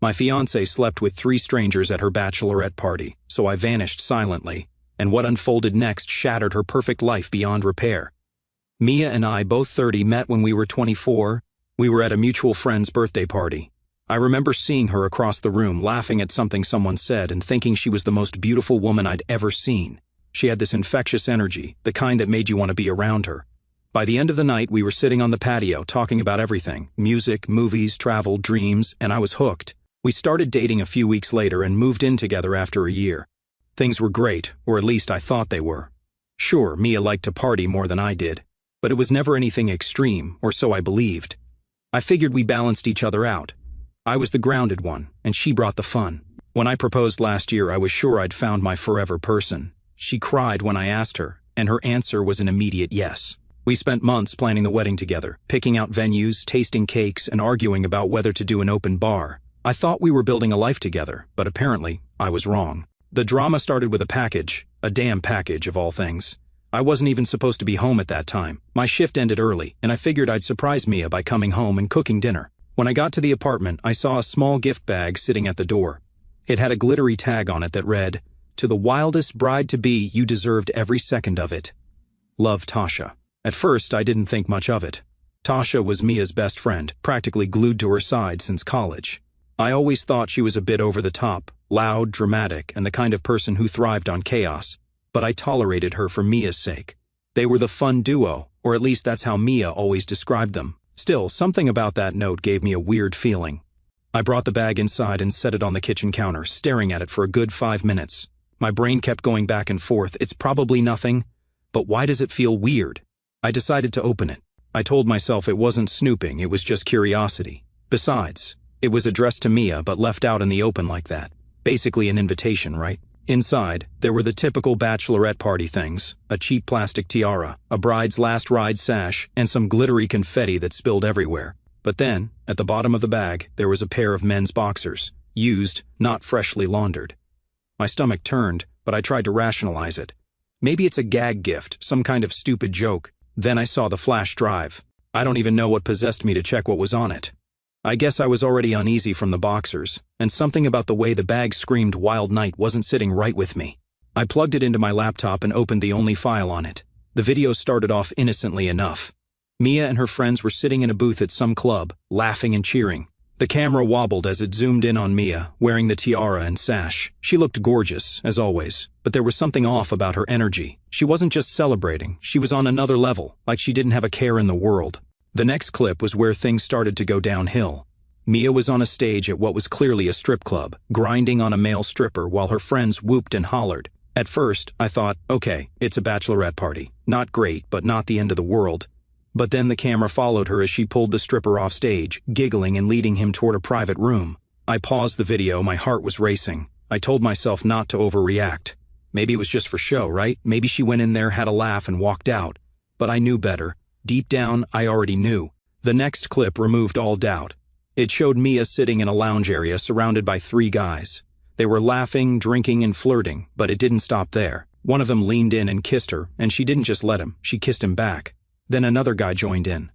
My fiancée slept with 3 strangers at her bachelorette party, so I vanished silently, and what unfolded next shattered her perfect life beyond repair. Mia and I, both 30, met when we were 24. We were at a mutual friend's birthday party. I remember seeing her across the room, laughing at something someone said and thinking she was the most beautiful woman I'd ever seen. She had this infectious energy, the kind that made you want to be around her. By the end of the night, we were sitting on the patio talking about everything: music, movies, travel, dreams, and I was hooked. We started dating a few weeks later and moved in together after a year. Things were great, or at least I thought they were. Sure, Mia liked to party more than I did, but it was never anything extreme, or so I believed. I figured we balanced each other out. I was the grounded one, and she brought the fun. When I proposed last year, I was sure I'd found my forever person. She cried when I asked her, and her answer was an immediate yes. We spent months planning the wedding together, picking out venues, tasting cakes, and arguing about whether to do an open bar. I thought we were building a life together, but apparently, I was wrong. The drama started with a package, a damn package of all things. I wasn't even supposed to be home at that time. My shift ended early, and I figured I'd surprise Mia by coming home and cooking dinner. When I got to the apartment, I saw a small gift bag sitting at the door. It had a glittery tag on it that read, "To the wildest bride-to-be, you deserved every second of it. Love, Tasha." At first, I didn't think much of it. Tasha was Mia's best friend, practically glued to her side since college. I always thought she was a bit over the top, loud, dramatic, and the kind of person who thrived on chaos, but I tolerated her for Mia's sake. They were the fun duo, or at least that's how Mia always described them. Still, something about that note gave me a weird feeling. I brought the bag inside and set it on the kitchen counter, staring at it for a good 5 minutes. My brain kept going back and forth. It's probably nothing, but why does it feel weird? I decided to open it. I told myself it wasn't snooping, it was just curiosity. Besides, it was addressed to Mia but left out in the open like that. Basically an invitation, right? Inside, there were the typical bachelorette party things: a cheap plastic tiara, a bride's last ride sash, and some glittery confetti that spilled everywhere. But then, at the bottom of the bag, there was a pair of men's boxers, used, not freshly laundered. My stomach turned, but I tried to rationalize it. Maybe it's a gag gift, some kind of stupid joke. Then I saw the flash drive. I don't even know what possessed me to check what was on it. I guess I was already uneasy from the boxers, and something about the way the bag screamed Wild Night wasn't sitting right with me. I plugged it into my laptop and opened the only file on it. The video started off innocently enough. Mia and her friends were sitting in a booth at some club, laughing and cheering. The camera wobbled as it zoomed in on Mia, wearing the tiara and sash. She looked gorgeous, as always, but there was something off about her energy. She wasn't just celebrating, she was on another level, like she didn't have a care in the world. The next clip was where things started to go downhill. Mia was on a stage at what was clearly a strip club, grinding on a male stripper while her friends whooped and hollered. At first, I thought, okay, it's a bachelorette party. Not great, but not the end of the world. But then the camera followed her as she pulled the stripper off stage, giggling and leading him toward a private room. I paused the video, my heart was racing. I told myself not to overreact. Maybe it was just for show, right? Maybe she went in there, had a laugh, and walked out. But I knew better. Deep down, I already knew. The next clip removed all doubt. It showed Mia sitting in a lounge area surrounded by 3 guys. They were laughing, drinking, and flirting, but it didn't stop there. One of them leaned in and kissed her, and she didn't just let him, she kissed him back. Then another guy joined in.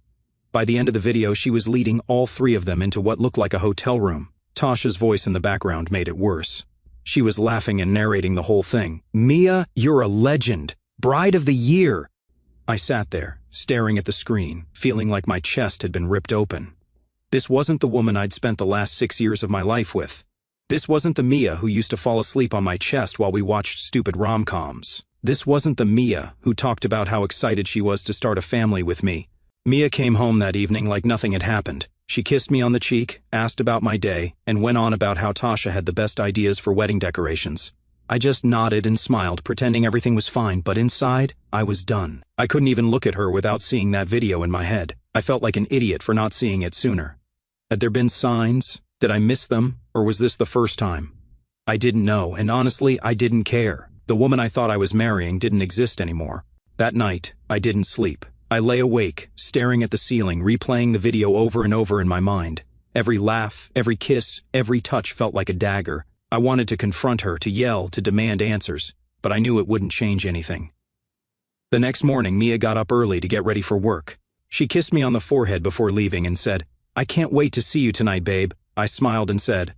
By the end of the video, she was leading all 3 of them into what looked like a hotel room. Tasha's voice in the background made it worse. She was laughing and narrating the whole thing. "Mia, you're a legend. Bride of the year." I sat there, staring at the screen, feeling like my chest had been ripped open. This wasn't the woman I'd spent the last 6 years of my life with. This wasn't the Mia who used to fall asleep on my chest while we watched stupid rom-coms. This wasn't the Mia who talked about how excited she was to start a family with me. Mia came home that evening like nothing had happened. She kissed me on the cheek, asked about my day, and went on about how Tasha had the best ideas for wedding decorations. I just nodded and smiled, pretending everything was fine, but inside, I was done. I couldn't even look at her without seeing that video in my head. I felt like an idiot for not seeing it sooner. Had there been signs? Did I miss them? Or was this the first time? I didn't know, and honestly, I didn't care. The woman I thought I was marrying didn't exist anymore. That night, I didn't sleep. I lay awake, staring at the ceiling, replaying the video over and over in my mind. Every laugh, every kiss, every touch felt like a dagger. I wanted to confront her, to yell, to demand answers, but I knew it wouldn't change anything. The next morning, Mia got up early to get ready for work. She kissed me on the forehead before leaving and said, "I can't wait to see you tonight, babe." I smiled and said,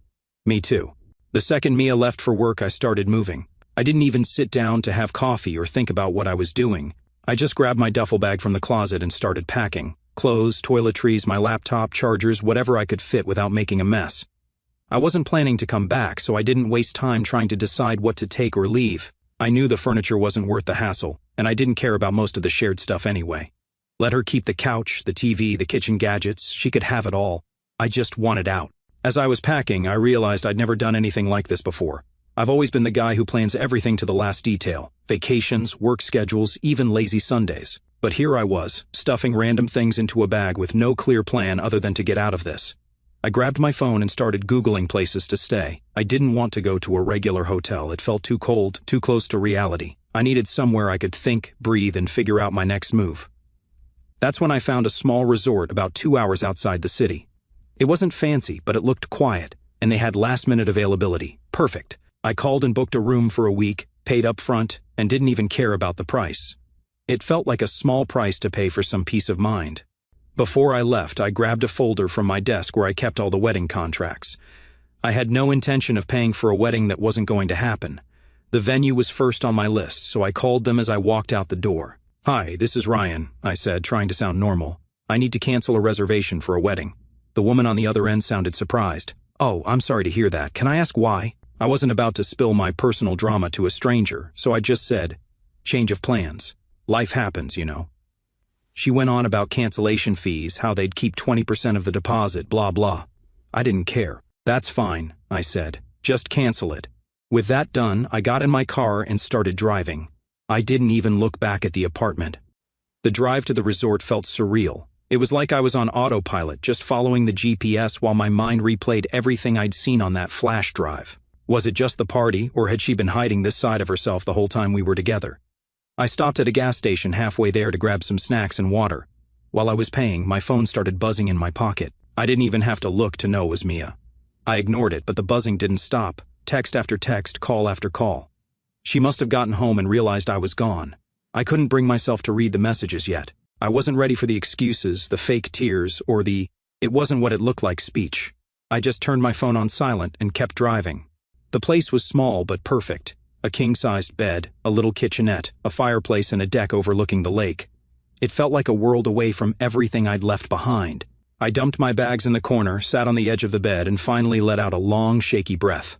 Me too. The second Mia left for work, I started moving. I didn't even sit down to have coffee or think about what I was doing. I just grabbed my duffel bag from the closet and started packing. Clothes, toiletries, my laptop, chargers, whatever I could fit without making a mess. I wasn't planning to come back, so I didn't waste time trying to decide what to take or leave. I knew the furniture wasn't worth the hassle, and I didn't care about most of the shared stuff anyway. Let her keep the couch, the TV, the kitchen gadgets. She could have it all. I just wanted out. As I was packing, I realized I'd never done anything like this before. I've always been the guy who plans everything to the last detail. Vacations, work schedules, even lazy Sundays. But here I was, stuffing random things into a bag with no clear plan other than to get out of this. I grabbed my phone and started Googling places to stay. I didn't want to go to a regular hotel. It felt too cold, too close to reality. I needed somewhere I could think, breathe, and figure out my next move. That's when I found a small resort about 2 hours outside the city. It wasn't fancy, but it looked quiet, and they had last-minute availability. Perfect. I called and booked a room for a week, paid up front, and didn't even care about the price. It felt like a small price to pay for some peace of mind. Before I left, I grabbed a folder from my desk where I kept all the wedding contracts. I had no intention of paying for a wedding that wasn't going to happen. The venue was first on my list, so I called them as I walked out the door. "Hi, this is Ryan," I said, trying to sound normal. "I need to cancel a reservation for a wedding." The woman on the other end sounded surprised. "Oh, I'm sorry to hear that. Can I ask why?" I wasn't about to spill my personal drama to a stranger, so I just said, "Change of plans. Life happens, you know." She went on about cancellation fees, how they'd keep 20% of the deposit, blah blah. I didn't care. "That's fine," I said. "Just cancel it." With that done, I got in my car and started driving. I didn't even look back at the apartment. The drive to the resort felt surreal. It was like I was on autopilot, just following the GPS while my mind replayed everything I'd seen on that flash drive. Was it just the party, or had she been hiding this side of herself the whole time we were together? I stopped at a gas station halfway there to grab some snacks and water. While I was paying, my phone started buzzing in my pocket. I didn't even have to look to know it was Mia. I ignored it, but the buzzing didn't stop. Text after text, call after call. She must have gotten home and realized I was gone. I couldn't bring myself to read the messages yet. I wasn't ready for the excuses, the fake tears, or the "it wasn't what it looked like" speech. I just turned my phone on silent and kept driving. The place was small but perfect. A king-sized bed, a little kitchenette, a fireplace, and a deck overlooking the lake. It felt like a world away from everything I'd left behind. I dumped my bags in the corner, sat on the edge of the bed, and finally let out a long, shaky breath.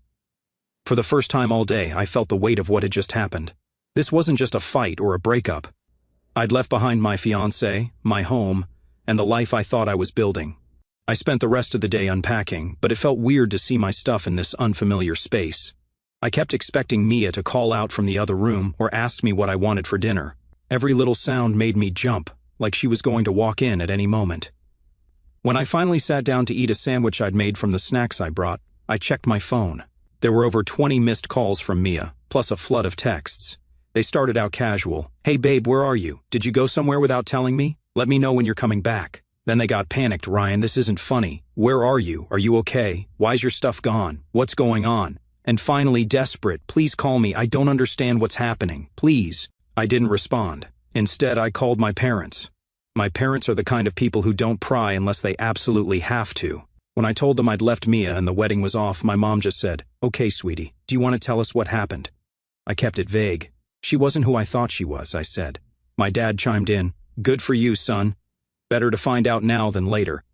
For the first time all day, I felt the weight of what had just happened. This wasn't just a fight or a breakup. I'd left behind my fiancée, my home, and the life I thought I was building. I spent the rest of the day unpacking, but it felt weird to see my stuff in this unfamiliar space. I kept expecting Mia to call out from the other room or ask me what I wanted for dinner. Every little sound made me jump, like she was going to walk in at any moment. When I finally sat down to eat a sandwich I'd made from the snacks I brought, I checked my phone. There were over 20 missed calls from Mia, plus a flood of texts. They started out casual. "Hey babe, where are you? Did you go somewhere without telling me? Let me know when you're coming back." Then they got panicked. "Ryan, this isn't funny. Where are you? Are you okay? Why's your stuff gone? What's going on?" And finally, desperate, "Please call me. I don't understand what's happening. Please." I didn't respond. Instead, I called my parents. My parents are the kind of people who don't pry unless they absolutely have to. When I told them I'd left Mia and the wedding was off, my mom just said, "Okay, sweetie, do you want to tell us what happened?" I kept it vague. "She wasn't who I thought she was," I said. My dad chimed in, "Good for you, son. Better to find out now than later."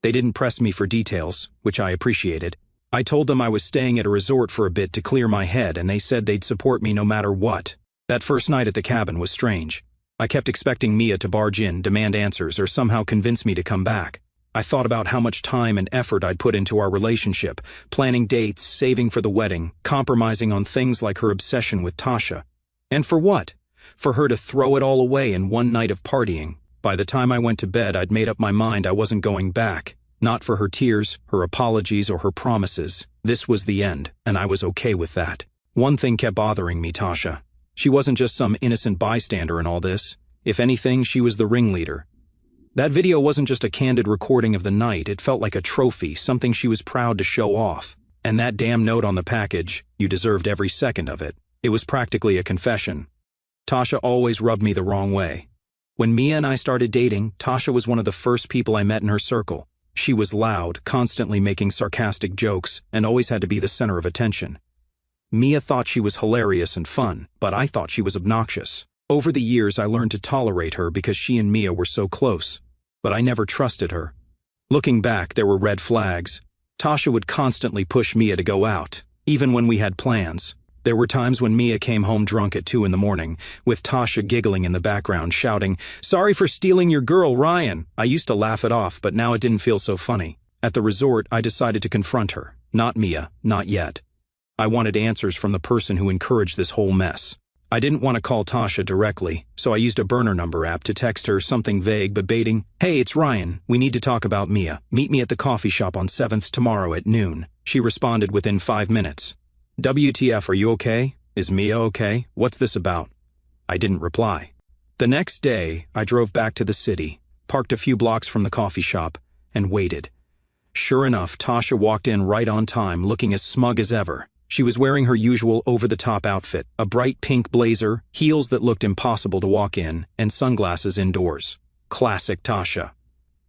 They didn't press me for details, which I appreciated. I told them I was staying at a resort for a bit to clear my head, and they said they'd support me no matter what. That first night at the cabin was strange. I kept expecting Mia to barge in, demand answers, or somehow convince me to come back. I thought about how much time and effort I'd put into our relationship, planning dates, saving for the wedding, compromising on things like her obsession with Tasha. And for what? For her to throw it all away in one night of partying. By the time I went to bed, I'd made up my mind I wasn't going back. Not for her tears, her apologies, or her promises. This was the end, and I was okay with that. One thing kept bothering me, Tasha. She wasn't just some innocent bystander in all this. If anything, she was the ringleader. That video wasn't just a candid recording of the night. It felt like a trophy, something she was proud to show off. And that damn note on the package, "You deserved every second of it." It was practically a confession. Tasha always rubbed me the wrong way. When Mia and I started dating, Tasha was one of the first people I met in her circle. She was loud, constantly making sarcastic jokes, and always had to be the center of attention. Mia thought she was hilarious and fun, but I thought she was obnoxious. Over the years, I learned to tolerate her because she and Mia were so close, but I never trusted her. Looking back, there were red flags. Tasha would constantly push Mia to go out, even when we had plans. There were times when Mia came home drunk at 2 in the morning, with Tasha giggling in the background, shouting, "Sorry for stealing your girl, Ryan." I used to laugh it off, but now it didn't feel so funny. At the resort, I decided to confront her. Not Mia, not yet. I wanted answers from the person who encouraged this whole mess. I didn't want to call Tasha directly, so I used a burner number app to text her something vague but baiting. "Hey, it's Ryan. We need to talk about Mia. Meet me at the coffee shop on 7th tomorrow at noon." She responded within 5 minutes. "WTF, are you okay? Is Mia okay? What's this about?" I didn't reply. The next day, I drove back to the city, parked a few blocks from the coffee shop, and waited. Sure enough, Tasha walked in right on time, looking as smug as ever. She was wearing her usual over-the-top outfit, a bright pink blazer, heels that looked impossible to walk in, and sunglasses indoors. Classic Tasha.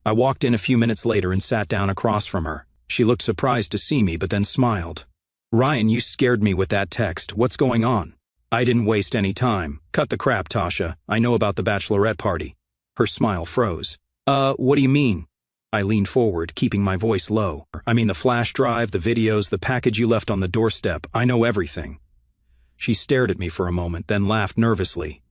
I walked in a few minutes later and sat down across from her. She looked surprised to see me, but then smiled. "Ryan, you scared me with that text. What's going on?" I didn't waste any time. "Cut the crap, Tasha. I know about the Bachelorette party." Her smile froze. What do you mean?" I leaned forward, keeping my voice low. "I mean the flash drive, the videos, the package you left on the doorstep. I know everything." She stared at me for a moment, then laughed nervously.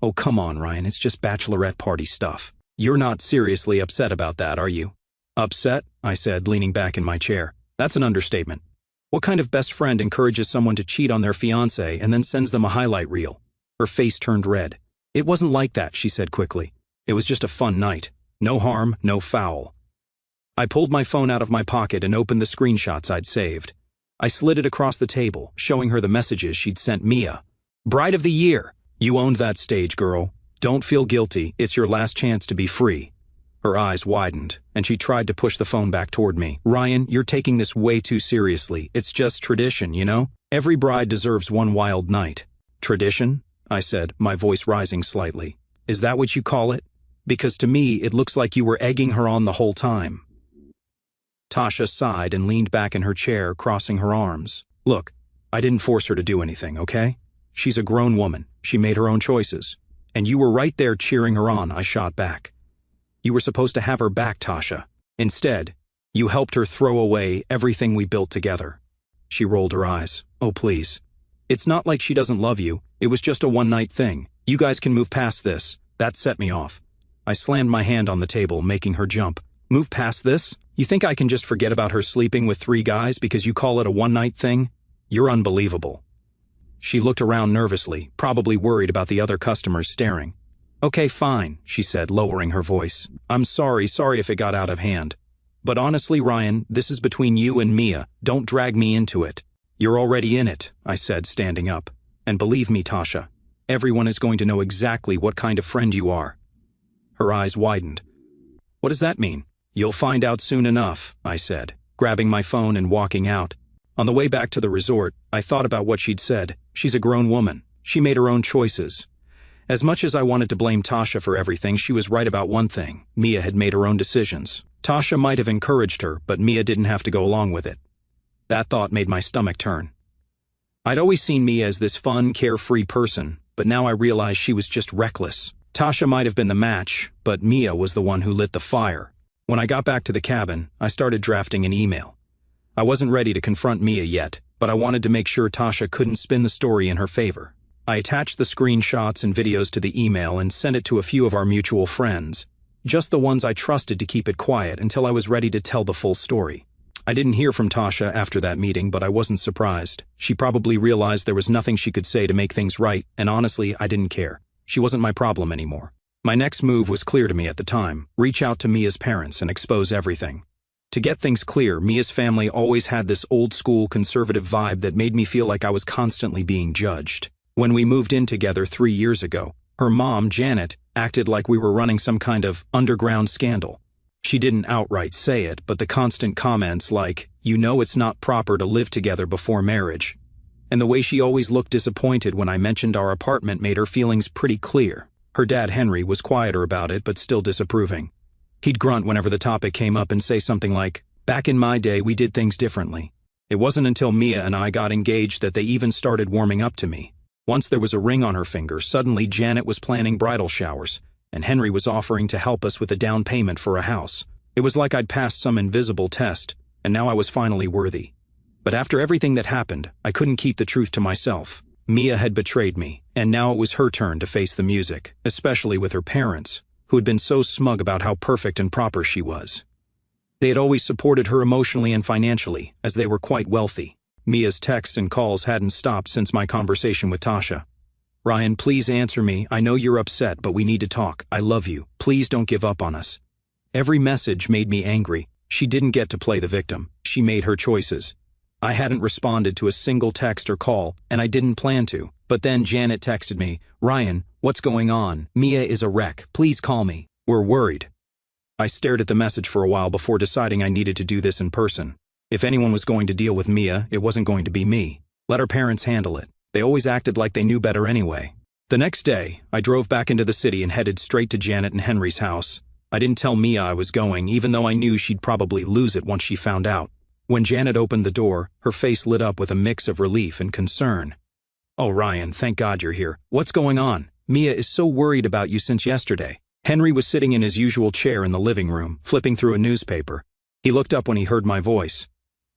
"Oh, come on, Ryan. It's just Bachelorette party stuff. You're not seriously upset about that, are you?" "Upset?" I said, leaning back in my chair. "That's an understatement. What kind of best friend encourages someone to cheat on their fiancé and then sends them a highlight reel?" Her face turned red. "It wasn't like that," she said quickly. "It was just a fun night. No harm, no foul." I pulled my phone out of my pocket and opened the screenshots I'd saved. I slid it across the table, showing her the messages she'd sent Mia. "Bride of the year! You owned that stage, girl. Don't feel guilty. It's your last chance to be free." Her eyes widened, and she tried to push the phone back toward me. "Ryan, you're taking this way too seriously. It's just tradition, you know? Every bride deserves one wild night." "Tradition?" I said, my voice rising slightly. "Is that what you call it? Because to me, it looks like you were egging her on the whole time." Tasha sighed and leaned back in her chair, crossing her arms. "Look, I didn't force her to do anything, okay? She's a grown woman. She made her own choices. And you were right there cheering her on," I shot back. "You were supposed to have her back, Tasha. Instead, you helped her throw away everything we built together." She rolled her eyes. "Oh, please. It's not like she doesn't love you. It was just a one-night thing. You guys can move past this." That set me off. I slammed my hand on the table, making her jump. "Move past this? You think I can just forget about her sleeping with 3 guys because you call it a one-night thing? You're unbelievable." She looked around nervously, probably worried about the other customers staring. "Okay, fine," she said, lowering her voice. "I'm sorry if it got out of hand. But honestly, Ryan, this is between you and Mia. Don't drag me into it." "You're already in it," I said, standing up. "And believe me, Tasha, everyone is going to know exactly what kind of friend you are." Her eyes widened. "What does that mean?" "You'll find out soon enough," I said, grabbing my phone and walking out. On the way back to the resort, I thought about what she'd said. She's a grown woman. She made her own choices. As much as I wanted to blame Tasha for everything, she was right about one thing. Mia had made her own decisions. Tasha might have encouraged her, but Mia didn't have to go along with it. That thought made my stomach turn. I'd always seen Mia as this fun, carefree person, but now I realized she was just reckless. Tasha might have been the match, but Mia was the one who lit the fire. When I got back to the cabin, I started drafting an email. I wasn't ready to confront Mia yet, but I wanted to make sure Tasha couldn't spin the story in her favor. I attached the screenshots and videos to the email and sent it to a few of our mutual friends, just the ones I trusted to keep it quiet until I was ready to tell the full story. I didn't hear from Tasha after that meeting, but I wasn't surprised. She probably realized there was nothing she could say to make things right, and honestly, I didn't care. She wasn't my problem anymore. My next move was clear to me at the time: reach out to Mia's parents and expose everything. To get things clear, Mia's family always had this old-school conservative vibe that made me feel like I was constantly being judged. When we moved in together 3 years ago, her mom, Janet, acted like we were running some kind of underground scandal. She didn't outright say it, but the constant comments like, "You know it's not proper to live together before marriage," and the way she always looked disappointed when I mentioned our apartment made her feelings pretty clear. Her dad, Henry, was quieter about it, but still disapproving. He'd grunt whenever the topic came up and say something like, "Back in my day, we did things differently." It wasn't until Mia and I got engaged that they even started warming up to me. Once there was a ring on her finger, suddenly Janet was planning bridal showers, and Henry was offering to help us with a down payment for a house. It was like I'd passed some invisible test, and now I was finally worthy. But after everything that happened, I couldn't keep the truth to myself. Mia had betrayed me, and now it was her turn to face the music, especially with her parents, who had been so smug about how perfect and proper she was. They had always supported her emotionally and financially, as they were quite wealthy. Mia's texts and calls hadn't stopped since my conversation with Tasha. "Ryan, please answer me. I know you're upset, but we need to talk. I love you. Please don't give up on us." Every message made me angry. She didn't get to play the victim. She made her choices. I hadn't responded to a single text or call, and I didn't plan to. But then Janet texted me, "Ryan, what's going on? Mia is a wreck. Please call me. We're worried." I stared at the message for a while before deciding I needed to do this in person. If anyone was going to deal with Mia, it wasn't going to be me. Let her parents handle it. They always acted like they knew better anyway. The next day, I drove back into the city and headed straight to Janet and Henry's house. I didn't tell Mia I was going, even though I knew she'd probably lose it once she found out. When Janet opened the door, her face lit up with a mix of relief and concern. "Oh, Ryan, thank God you're here. What's going on? Mia is so worried about you since yesterday." Henry was sitting in his usual chair in the living room, flipping through a newspaper. He looked up when he heard my voice.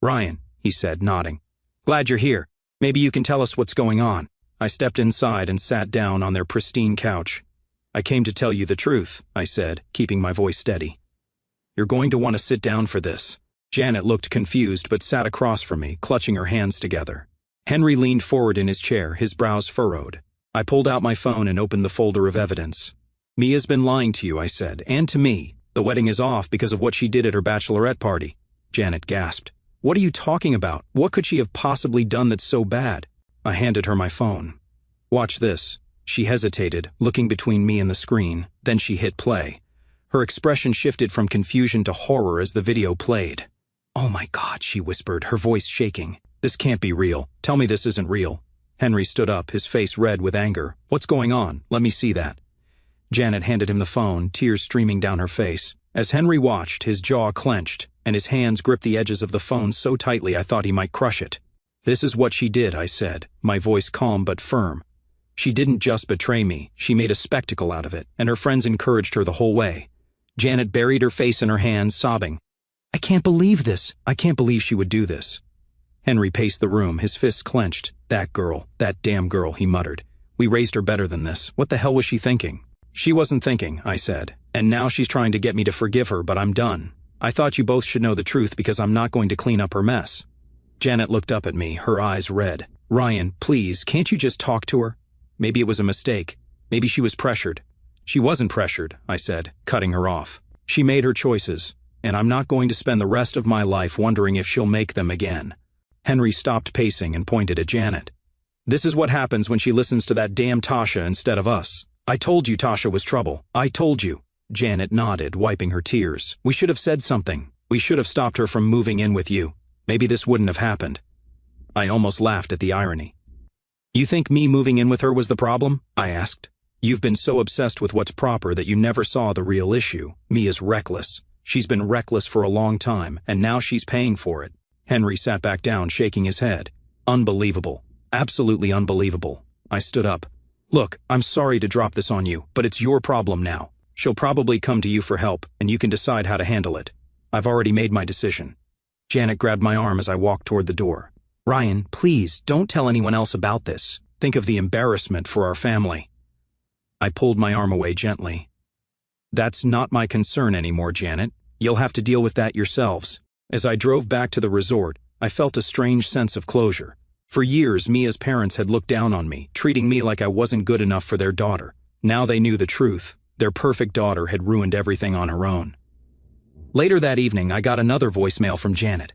"Ryan," he said, nodding. "Glad you're here. Maybe you can tell us what's going on." I stepped inside and sat down on their pristine couch. "I came to tell you the truth," I said, keeping my voice steady. "You're going to want to sit down for this." Janet looked confused but sat across from me, clutching her hands together. Henry leaned forward in his chair, his brows furrowed. I pulled out my phone and opened the folder of evidence. "Mia's been lying to you," I said, "and to me. The wedding is off because of what she did at her bachelorette party." Janet gasped. "What are you talking about? What could she have possibly done that's so bad?" I handed her my phone. "Watch this." She hesitated, looking between me and the screen. Then she hit play. Her expression shifted from confusion to horror as the video played. "Oh my God," she whispered, her voice shaking. "This can't be real. Tell me this isn't real." Henry stood up, his face red with anger. "What's going on? Let me see that." Janet handed him the phone, tears streaming down her face. As Henry watched, his jaw clenched, and his hands gripped the edges of the phone so tightly I thought he might crush it. "This is what she did," I said, my voice calm but firm. "She didn't just betray me, she made a spectacle out of it, and her friends encouraged her the whole way." Janet buried her face in her hands, sobbing. "I can't believe this. I can't believe she would do this." Henry paced the room, his fists clenched. "That girl, that damn girl," he muttered. "We raised her better than this. What the hell was she thinking?" "She wasn't thinking," I said, "and now she's trying to get me to forgive her, but I'm done. I thought you both should know the truth because I'm not going to clean up her mess." Janet looked up at me, her eyes red. "Ryan, please, can't you just talk to her? Maybe it was a mistake. Maybe she was pressured." "She wasn't pressured," I said, cutting her off. "She made her choices, and I'm not going to spend the rest of my life wondering if she'll make them again." Henry stopped pacing and pointed at Janet. "This is what happens when she listens to that damn Tasha instead of us. I told you Tasha was trouble. I told you." Janet nodded, wiping her tears. "We should have said something. We should have stopped her from moving in with you. Maybe this wouldn't have happened." I almost laughed at the irony. "You think me moving in with her was the problem?" I asked. "You've been so obsessed with what's proper that you never saw the real issue. Mia's reckless. She's been reckless for a long time, and now she's paying for it." Henry sat back down, shaking his head. "Unbelievable. Absolutely unbelievable." I stood up. "Look, I'm sorry to drop this on you, but it's your problem now. She'll probably come to you for help, and you can decide how to handle it. I've already made my decision." Janet grabbed my arm as I walked toward the door. "Ryan, please, don't tell anyone else about this. Think of the embarrassment for our family." I pulled my arm away gently. "That's not my concern anymore, Janet. You'll have to deal with that yourselves." As I drove back to the resort, I felt a strange sense of closure. For years, Mia's parents had looked down on me, treating me like I wasn't good enough for their daughter. Now they knew the truth. Their perfect daughter had ruined everything on her own. Later that evening, I got another voicemail from Janet.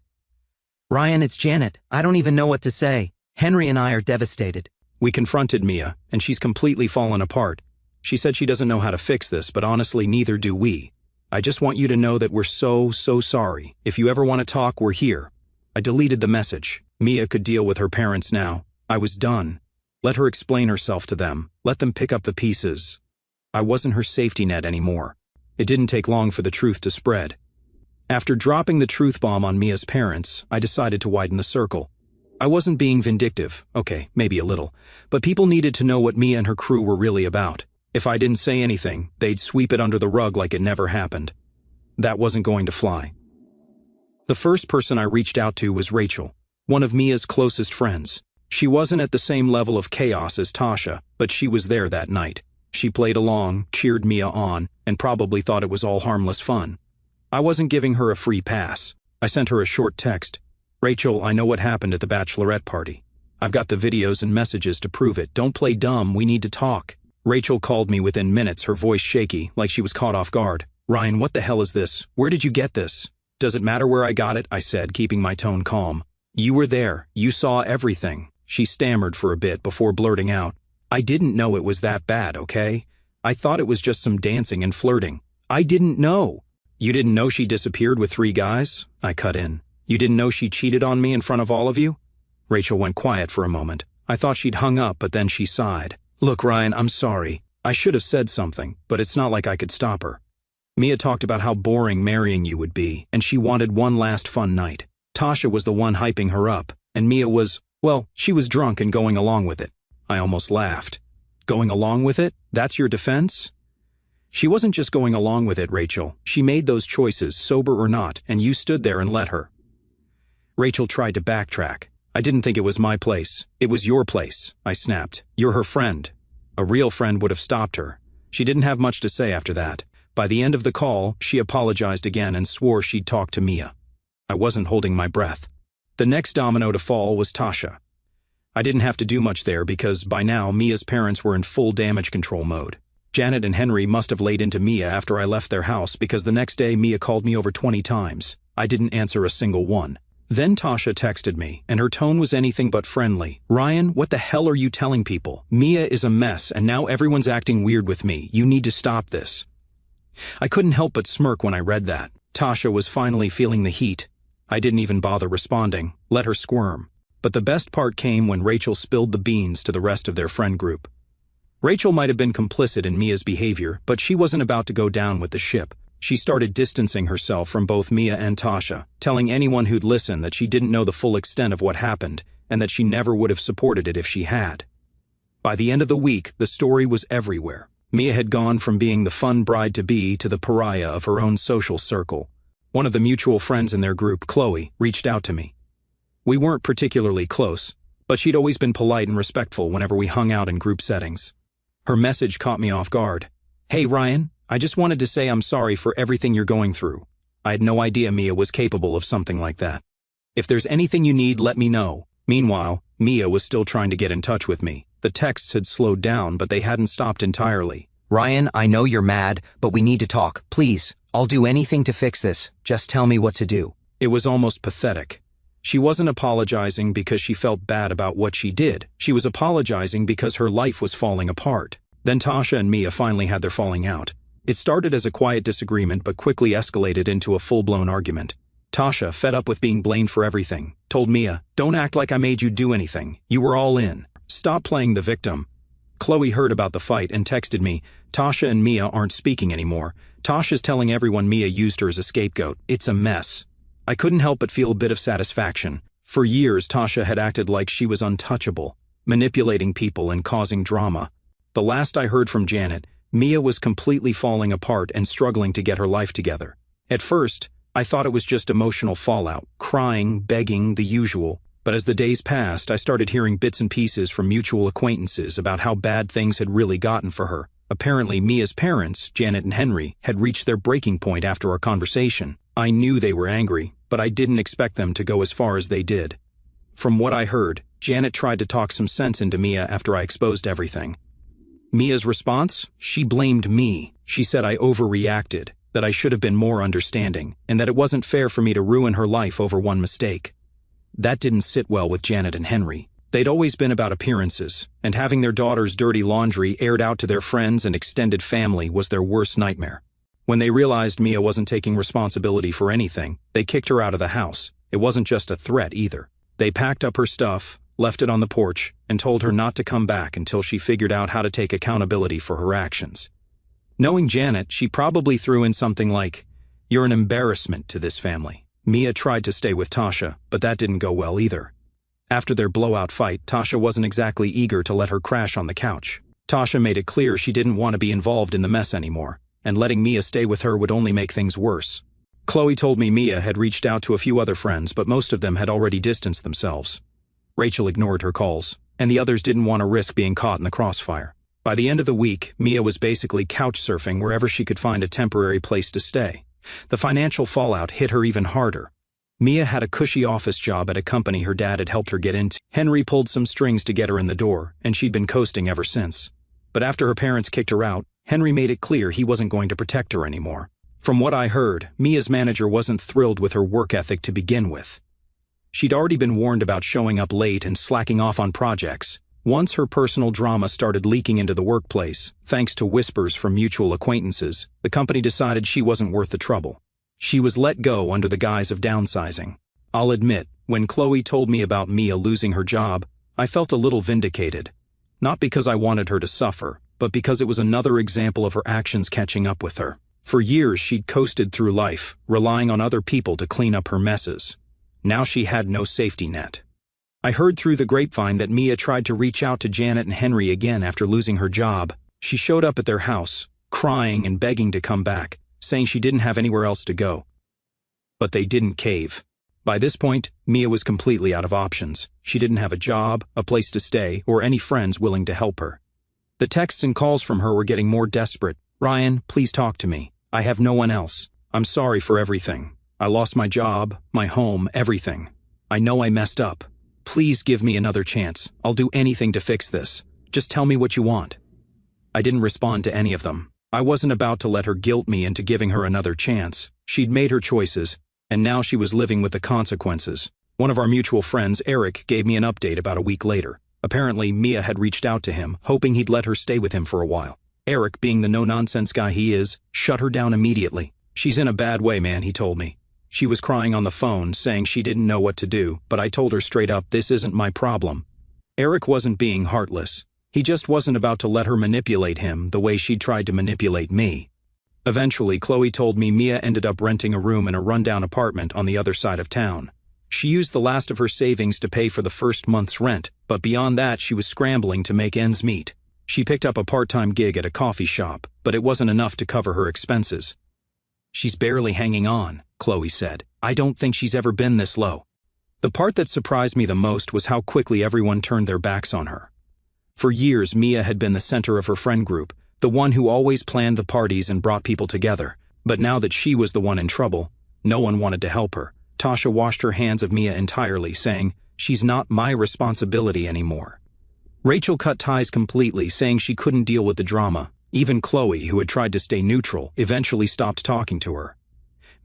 "Ryan, it's Janet. I don't even know what to say. Henry and I are devastated." We confronted Mia, and she's completely fallen apart. She said she doesn't know how to fix this, but honestly, neither do we. "I just want you to know that we're so sorry. If you ever want to talk, we're here." I deleted the message. Mia could deal with her parents now. I was done. Let her explain herself to them. Let them pick up the pieces. I wasn't her safety net anymore. It didn't take long for the truth to spread. After dropping the truth bomb on Mia's parents, I decided to widen the circle. I wasn't being vindictive, okay, maybe a little, but people needed to know what Mia and her crew were really about. If I didn't say anything, they'd sweep it under the rug like it never happened. That wasn't going to fly. The first person I reached out to was Rachel, one of Mia's closest friends. She wasn't at the same level of chaos as Tasha, but she was there that night. She played along, cheered Mia on, and probably thought it was all harmless fun. I wasn't giving her a free pass. I sent her a short text. "Rachel, I know what happened at the Bachelorette party. I've got the videos and messages to prove it. Don't play dumb, we need to talk." Rachel called me within minutes, her voice shaky, like she was caught off guard. "Ryan, what the hell is this? Where did you get this?" "Does it matter where I got it?" I said, keeping my tone calm. "You were there. You saw everything." She stammered for a bit before blurting out, "I didn't know it was that bad, okay? I thought it was just some dancing and flirting. I didn't know." "You didn't know she disappeared with 3 guys?" I cut in. "You didn't know she cheated on me in front of all of you?" Rachel went quiet for a moment. I thought she'd hung up, but then she sighed. "Look, Ryan, I'm sorry. I should have said something, but it's not like I could stop her. Mia talked about how boring marrying you would be, and she wanted one last fun night. Tasha was the one hyping her up, and Mia was, well, she was drunk and going along with it." I almost laughed. "Going along with it? That's your defense?" "She wasn't just going along with it, Rachel. She made those choices, sober or not, and you stood there and let her." Rachel tried to backtrack. "I didn't think it was my place. It was your place," I snapped. "You're her friend." A real friend would have stopped her. She didn't have much to say after that. By the end of the call, she apologized again and swore she'd talk to Mia. I wasn't holding my breath. The next domino to fall was Tasha. I didn't have to do much there because by now Mia's parents were in full damage control mode. Janet and Henry must have laid into Mia after I left their house because the next day Mia called me over 20 times. I didn't answer a single one. Then Tasha texted me, and her tone was anything but friendly. "Ryan, what the hell are you telling people? Mia is a mess, and now everyone's acting weird with me. You need to stop this." I couldn't help but smirk when I read that. Tasha was finally feeling the heat. I didn't even bother responding, let her squirm. But the best part came when Rachel spilled the beans to the rest of their friend group. Rachel might have been complicit in Mia's behavior, but she wasn't about to go down with the ship. She started distancing herself from both Mia and Tasha, telling anyone who'd listen that she didn't know the full extent of what happened, and that she never would have supported it if she had. By the end of the week, the story was everywhere. Mia had gone from being the fun bride-to-be to the pariah of her own social circle. One of the mutual friends in their group, Chloe, reached out to me. We weren't particularly close, but she'd always been polite and respectful whenever we hung out in group settings. Her message caught me off guard. "Hey Ryan, I just wanted to say I'm sorry for everything you're going through. I had no idea Mia was capable of something like that. If there's anything you need, let me know." Meanwhile, Mia was still trying to get in touch with me. The texts had slowed down, but they hadn't stopped entirely. "Ryan, I know you're mad, but we need to talk. Please, I'll do anything to fix this. Just tell me what to do." It was almost pathetic. She wasn't apologizing because she felt bad about what she did. She was apologizing because her life was falling apart. Then Tasha and Mia finally had their falling out. It started as a quiet disagreement but quickly escalated into a full-blown argument. Tasha, fed up with being blamed for everything, told Mia, "Don't act like I made you do anything. You were all in. Stop playing the victim." Chloe heard about the fight and texted me, "Tasha and Mia aren't speaking anymore. Tasha's telling everyone Mia used her as a scapegoat. It's a mess." I couldn't help but feel a bit of satisfaction. For years, Tasha had acted like she was untouchable, manipulating people and causing drama. The last I heard from Janet, Mia was completely falling apart and struggling to get her life together. At first, I thought it was just emotional fallout, crying, begging, the usual. But as the days passed, I started hearing bits and pieces from mutual acquaintances about how bad things had really gotten for her. Apparently, Mia's parents, Janet and Henry, had reached their breaking point after our conversation. I knew they were angry, but I didn't expect them to go as far as they did. From what I heard, Janet tried to talk some sense into Mia after I exposed everything. Mia's response? She blamed me. She said I overreacted, that I should have been more understanding, and that it wasn't fair for me to ruin her life over one mistake. That didn't sit well with Janet and Henry. They'd always been about appearances, and having their daughter's dirty laundry aired out to their friends and extended family was their worst nightmare. When they realized Mia wasn't taking responsibility for anything, they kicked her out of the house. It wasn't just a threat either. They packed up her stuff, left it on the porch, and told her not to come back until she figured out how to take accountability for her actions. Knowing Janet, she probably threw in something like, "You're an embarrassment to this family." Mia tried to stay with Tasha, but that didn't go well either. After their blowout fight, Tasha wasn't exactly eager to let her crash on the couch. Tasha made it clear she didn't want to be involved in the mess anymore, and letting Mia stay with her would only make things worse. Chloe told me Mia had reached out to a few other friends, but most of them had already distanced themselves. Rachel ignored her calls, and the others didn't want to risk being caught in the crossfire. By the end of the week, Mia was basically couch surfing wherever she could find a temporary place to stay. The financial fallout hit her even harder. Mia had a cushy office job at a company her dad had helped her get into. Henry pulled some strings to get her in the door, and she'd been coasting ever since. But after her parents kicked her out, Henry made it clear he wasn't going to protect her anymore. From what I heard, Mia's manager wasn't thrilled with her work ethic to begin with. She'd already been warned about showing up late and slacking off on projects. Once her personal drama started leaking into the workplace, thanks to whispers from mutual acquaintances, the company decided she wasn't worth the trouble. She was let go under the guise of downsizing. I'll admit, when Chloe told me about Mia losing her job, I felt a little vindicated. Not because I wanted her to suffer, but because it was another example of her actions catching up with her. For years she'd coasted through life, relying on other people to clean up her messes. Now she had no safety net. I heard through the grapevine that Mia tried to reach out to Janet and Henry again after losing her job. She showed up at their house, crying and begging to come back, saying she didn't have anywhere else to go. But they didn't cave. By this point, Mia was completely out of options. She didn't have a job, a place to stay, or any friends willing to help her. The texts and calls from her were getting more desperate. "Ryan, please talk to me. I have no one else. I'm sorry for everything. I lost my job, my home, everything. I know I messed up. Please give me another chance. I'll do anything to fix this. Just tell me what you want." I didn't respond to any of them. I wasn't about to let her guilt me into giving her another chance. She'd made her choices, and now she was living with the consequences. One of our mutual friends, Eric, gave me an update about a week later. Apparently, Mia had reached out to him, hoping he'd let her stay with him for a while. Eric, being the no-nonsense guy he is, shut her down immediately. "She's in a bad way, man," he told me. She was crying on the phone, saying she didn't know what to do, but I told her straight up, "This isn't my problem." Eric wasn't being heartless. He just wasn't about to let her manipulate him the way she'd tried to manipulate me. Eventually, Chloe told me Mia ended up renting a room in a rundown apartment on the other side of town. She used the last of her savings to pay for the first month's rent, but beyond that she was scrambling to make ends meet. She picked up a part-time gig at a coffee shop, but it wasn't enough to cover her expenses. "She's barely hanging on," Chloe said. "I don't think she's ever been this low." The part that surprised me the most was how quickly everyone turned their backs on her. For years, Mia had been the center of her friend group, the one who always planned the parties and brought people together. But now that she was the one in trouble, no one wanted to help her. Tasha washed her hands of Mia entirely, saying, "She's not my responsibility anymore." Rachel cut ties completely, saying she couldn't deal with the drama. Even Chloe, who had tried to stay neutral, eventually stopped talking to her.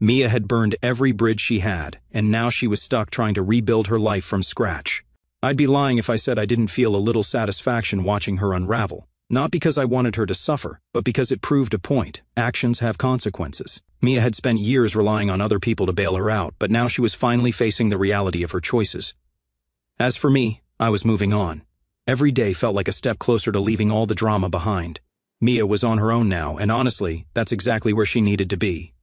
Mia had burned every bridge she had, and now she was stuck trying to rebuild her life from scratch. I'd be lying if I said I didn't feel a little satisfaction watching her unravel. Not because I wanted her to suffer, but because it proved a point. Actions have consequences. Mia had spent years relying on other people to bail her out, but now she was finally facing the reality of her choices. As for me, I was moving on. Every day felt like a step closer to leaving all the drama behind. Mia was on her own now, and honestly, that's exactly where she needed to be.